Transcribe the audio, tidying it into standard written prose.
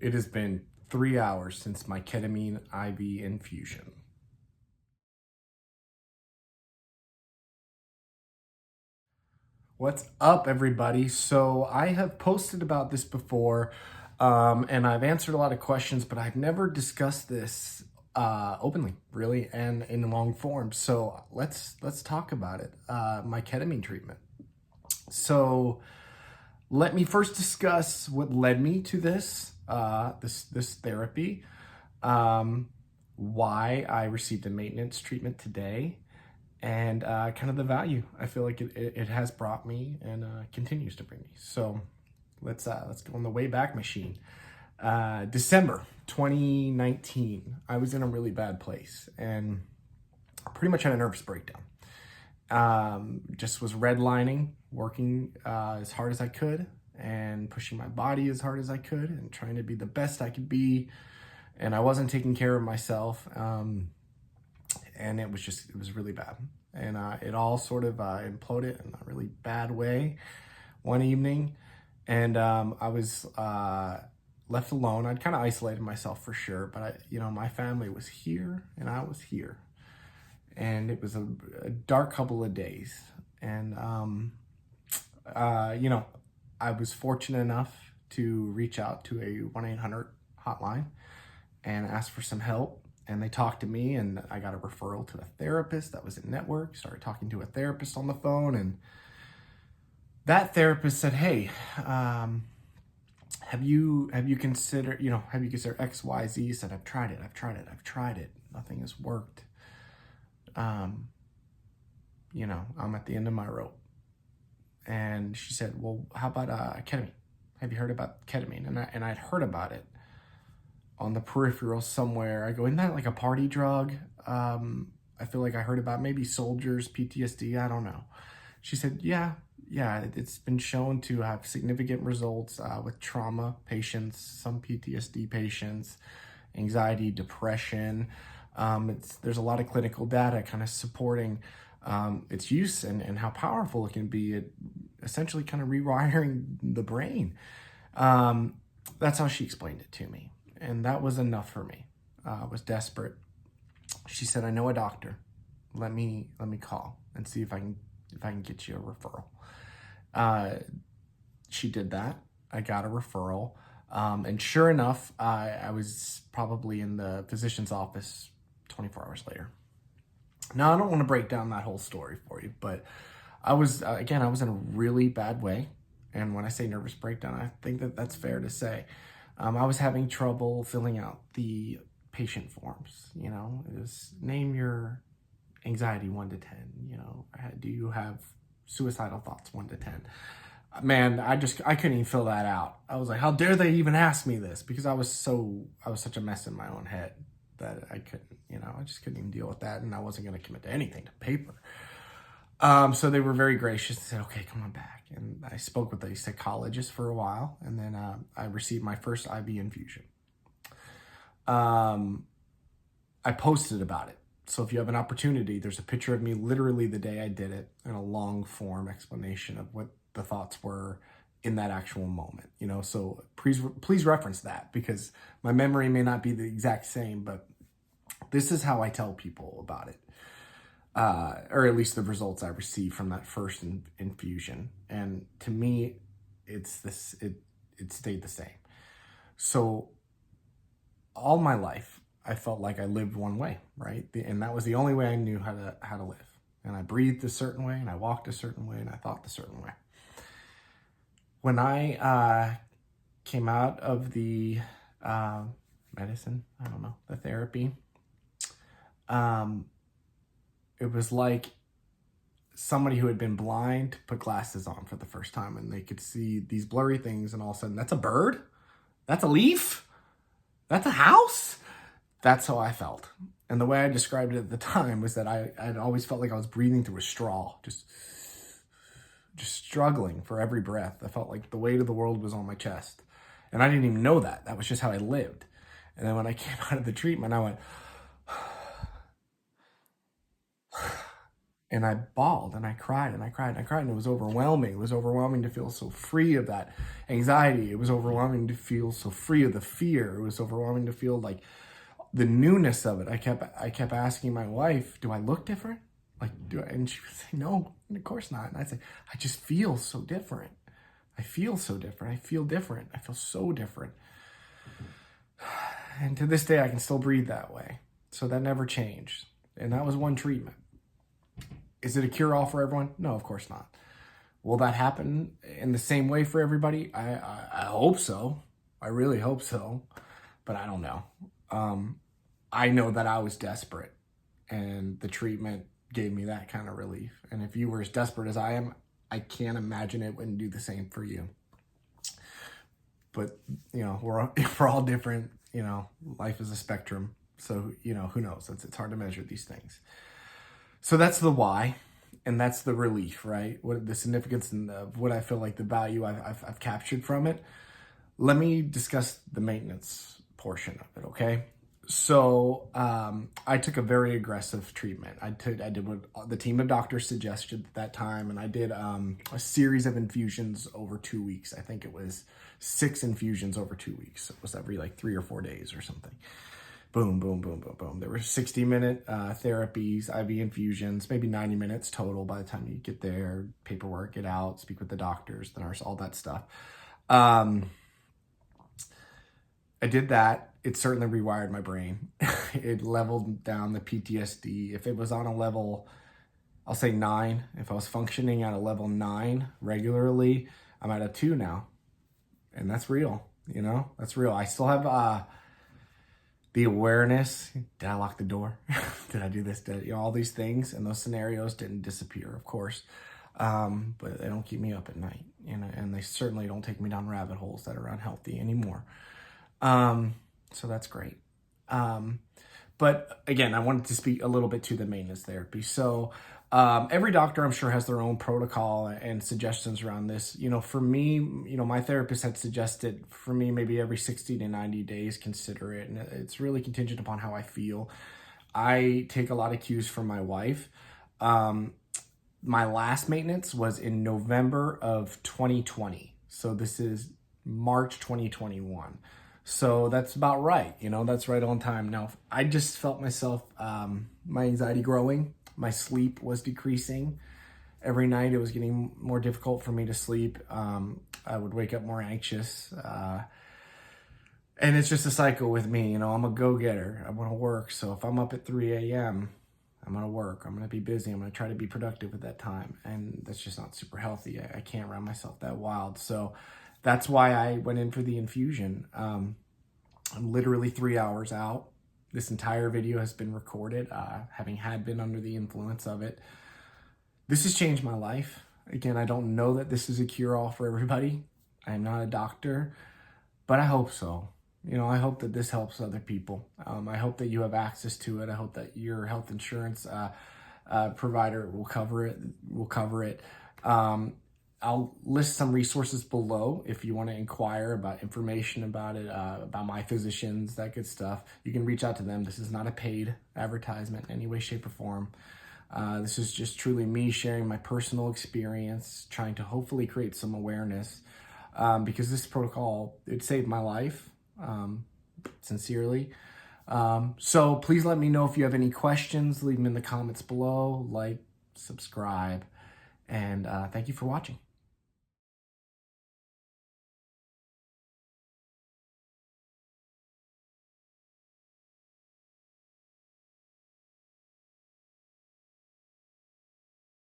It has been 3 hours since my ketamine IV infusion. What's up, everybody? So I have posted about this before, and I've answered a lot of questions, but I've never discussed this openly, really, and in long form. So let's talk about it. My ketamine treatment. So let me first discuss what led me to this therapy, why I received a maintenance treatment today, and kind of the value I feel like it has brought me and continues to bring me. So let's go on the way back machine. December 2019, I was in a really bad place and pretty much had a nervous breakdown. Just was redlining, working as hard as I could and pushing my body as hard as I could and trying to be the best I could be. And I wasn't taking care of myself. And it was really bad. And it all sort of imploded in a really bad way one evening. And I was left alone. I'd kind of isolated myself for sure, but my family was here and I was here. And it was a dark couple of days. And, I was fortunate enough to reach out to a 1-800 hotline and ask for some help. And they talked to me, and I got a referral to a therapist that was in network. Started talking to a therapist on the phone, and that therapist said, "Hey, have you considered X, Y, Z?" He said, I've tried it. Nothing has worked. I'm at the end of my rope. And she said, "Well, how about ketamine? Have you heard about ketamine?" And I'd heard about it on the peripheral somewhere. I go, "Isn't that like a party drug?" I feel like I heard about maybe soldiers, PTSD, I don't know. She said, yeah, it's been shown to have significant results with trauma patients, some PTSD patients, anxiety, depression. There's a lot of clinical data kind of supporting its use and how powerful it can be at essentially kind of rewiring the brain. That's how she explained it to me. And that was enough for me. I was desperate. She said, "I know a doctor. Let me call and see if I can get you a referral." She did that. I got a referral. And sure enough, I was probably in the physician's office 24 hours later. Now, I don't want to break down that whole story for you, but I was in a really bad way. And when I say nervous breakdown, I think that's fair to say. I was having trouble filling out the patient forms. It was name your anxiety 1 to 10. Do you have suicidal thoughts 1 to 10? Man, I couldn't even fill that out. I was like, how dare they even ask me this? Because I was such a mess in my own head that I couldn't, I just couldn't even deal with that. And I wasn't going to commit to anything, to paper. So they were very gracious and said, "Okay, come on back." And I spoke with a psychologist for a while, and then I received my first IV infusion. I posted about it. So if you have an opportunity, there's a picture of me literally the day I did it and a long form explanation of what the thoughts were in that actual moment. So please reference that, because my memory may not be the exact same, but this is how I tell people about it. Or at least the results I received from that first infusion. And to me, it stayed the same. So all my life, I felt like I lived one way, right? And that was the only way I knew how to live. And I breathed a certain way, and I walked a certain way, and I thought a certain way. When I came out of the medicine, the therapy, it was like somebody who had been blind put glasses on for the first time, and they could see these blurry things, and all of a sudden, that's a bird? That's a leaf? That's a house? That's how I felt. And the way I described it at the time was that I'd always felt like I was breathing through a straw, just struggling for every breath. I felt like the weight of the world was on my chest. And I didn't even know that. That was just how I lived. And then when I came out of the treatment, I went, And I bawled and I cried and I cried and I cried, and it was overwhelming. It was overwhelming to feel so free of that anxiety. It was overwhelming to feel so free of the fear. It was overwhelming to feel like the newness of it. I kept asking my wife, do I look different? Like, and she would say, no, of course not. And I'd say, I just feel so different. I feel so different. I feel different. I feel so different. And to this day, I can still breathe that way. So that never changed. And that was one treatment. Is it a cure-all for everyone? No, of course not. Will that happen in the same way for everybody? I hope so. I really hope so. But I don't know. I know that I was desperate, and the treatment gave me that kind of relief. And if you were as desperate as I am, I can't imagine it wouldn't do the same for you. But, you know, we're all different. You know, life is a spectrum. So, you know, who knows? It's hard to measure these things. So that's the why, and that's the relief, right? What the significance of what I feel like the value I've captured from it. Let me discuss the maintenance portion of it, okay? So I took a very aggressive treatment. I did what the team of doctors suggested at that time, and I did a series of infusions over 2 weeks. I think it was 6 infusions over 2 weeks. It was every like 3 or 4 days or something. Boom, boom, boom, boom, boom. There were 60-minute therapies, IV infusions, maybe 90 minutes total by the time you get there, paperwork, get out, speak with the doctors, the nurse, all that stuff. I did that. It certainly rewired my brain. It leveled down the PTSD. If it was on a level, I'll say 9, if I was functioning at a level 9 regularly, I'm at a 2 now. And that's real, you know, that's real. I still have the awareness. Did I lock the door? Did I do this? All these things, and those scenarios didn't disappear, of course. But they don't keep me up at night, you know, and they certainly don't take me down rabbit holes that are unhealthy anymore. So that's great. But again, I wanted to speak a little bit to the maintenance therapy. So every doctor, I'm sure, has their own protocol and suggestions around this. You know, for me, you know, my therapist had suggested for me maybe every 60 to 90 days, consider it. And it's really contingent upon how I feel. I take a lot of cues from my wife. My last maintenance was in November of 2020. So this is March 2021. So that's about right. You know, that's right on time. Now, I just felt myself, my anxiety growing. My sleep was decreasing. Every night it was getting more difficult for me to sleep. I would wake up more anxious. And it's just a cycle with me. You know, I'm a go-getter. I want to work. So if I'm up at 3 a.m., I'm going to work. I'm going to be busy. I'm going to try to be productive at that time. And that's just not super healthy. I can't run myself that wild. So that's why I went in for the infusion. I'm literally 3 hours out. This entire video has been recorded, having had been under the influence of it. This has changed my life. Again, I don't know that this is a cure-all for everybody. I am not a doctor, but I hope so. You know, I hope that this helps other people. I hope that you have access to it. I hope that your health insurance provider will cover it. I'll list some resources below if you want to inquire about information about it, about my physicians, that good stuff. You can reach out to them. This is not a paid advertisement in any way, shape, or form. This is just truly me sharing my personal experience, trying to hopefully create some awareness, because this protocol, it saved my life, sincerely. So please let me know if you have any questions. Leave them in the comments below, like, subscribe, and thank you for watching.